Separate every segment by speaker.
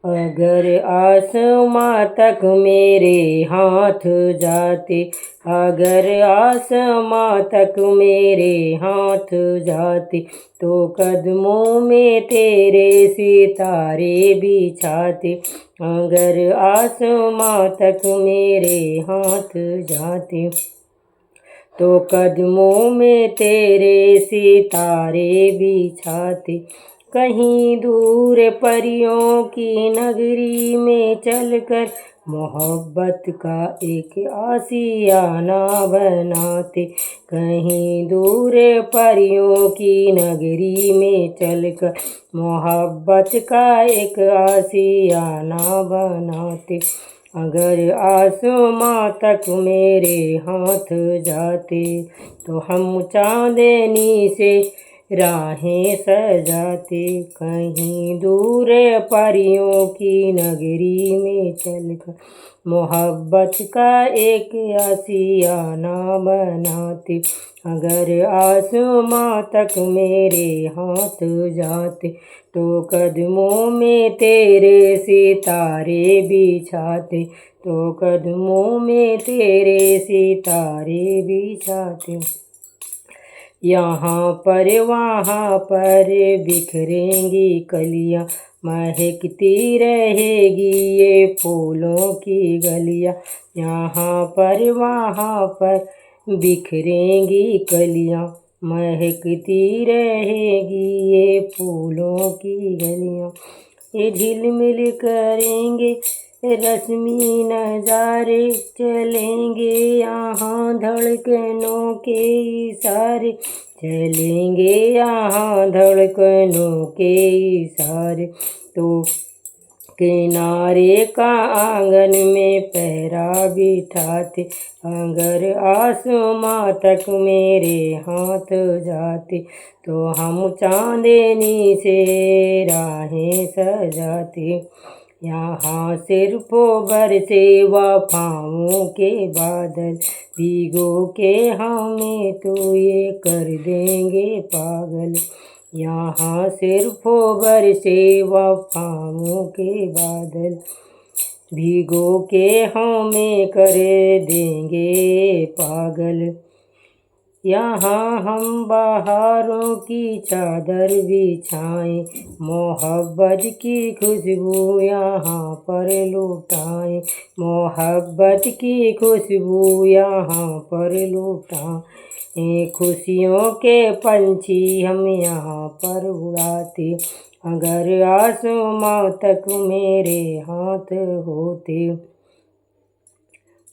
Speaker 1: अगर आसमां तक मेरे हाथ जाते, अगर आसमां तक मेरे हाथ जाते, तो कदमों में तेरे सितारे बिछाते। अगर आसमां तक मेरे हाथ जाते, तो कदमों में तेरे सितारे बिछाते। कहीं दूर परियों की नगरी में चलकर मोहब्बत का एक आशियाना बनाते। कहीं दूर परियों की नगरी में चलकर मोहब्बत का एक आशियाना बनाते। अगर आसमां तक मेरे हाथ जाते, तो हम चांदनी से राहें सजाते। कहीं दूर परियों की नगरी में चलकर मोहब्बत का एक आशियाना बनाते। अगर आसमां तक मेरे हाथ जाते, तो कदमों में तेरे सितारे बिछाते। तो कदमों में तेरे सितारे बिछाते। यहाँ पर वहाँ पर बिखरेंगी कलियाँ, महकती रहेगी ये फूलों की गलियाँ। यहाँ पर वहाँ पर बिखरेंगी कलियाँ, महकती रहेगी ये फूलों की गलियाँ। ये झिलमिल करेंगे रश्मि नज़ारे, चलेंगे यहाँ धड़कनों के इशारे। चलेंगे यहाँ धड़कनों के इशारे, तो किनारे का आंगन में पहरा बिठाते। अगर आसमां तक मेरे हाथ जाते, तो हम चांदनी से राहें सजाते। यहाँ सिर्फ बरसे वफाओं के बादल, भिगो के हमें तो ये कर देंगे पागल। यहाँ सिर्फ बरसे वफाओं के बादल, भिगो के हमें कर देंगे पागल। यहाँ हम बहारों की चादर बिछाएं, मोहब्बत की खुशबू यहाँ पर लुटाएं। मोहब्बत की खुशबू यहाँ पर लुटाएं। खुशियों के पंछी हम यहाँ पर उड़ाते। अगर आसमां तक मेरे हाथ होते,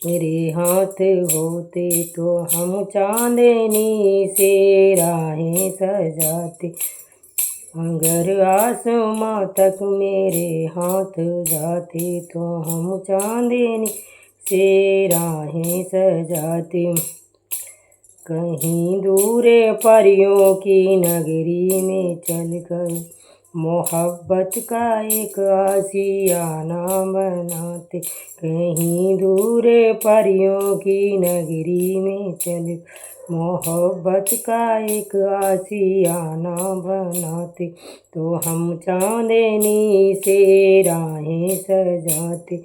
Speaker 1: मेरे हाथ होते, तो हम चांदनी से राहें सजाते। अगर आसमां तक मेरे हाथ जाते, तो हम चांदनी से राहें सजाते। कहीं दूर परियों की नगरी में चलकर मोहब्बत का एक आशियाना बनाते। कहीं दूर परियों की नगरी में चल मोहब्बत का एक आशियाना बनाते। तो हम चांदनी से राहें सजाते,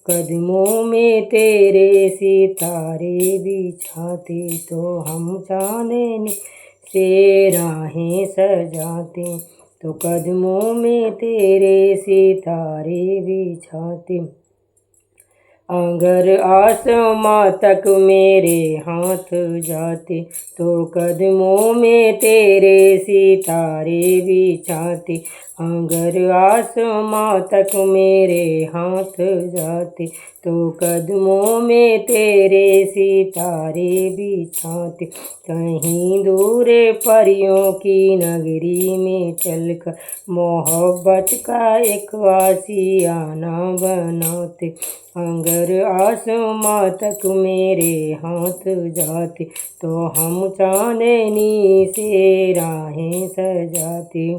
Speaker 1: कदमों में तेरे सितारे बिछाते। तो हम चांदनी से राहें सजाते, तो कदमों में तेरे सितारे बिछाते। अगर आसमां तक मेरे हाथ जाते, तो कदमों में तेरे सितारे बिछाते। अगर आसमां तक मेरे हाथ जाते, तो कदमों में तेरे सितारे बिछाते। कहीं दूर परियों की नगरी में चलकर मोहब्बत का एक आशियाना बनाते। अगर आसमां तक मेरे हाथ जाते, तो हम चांदनी से राहें सजाते।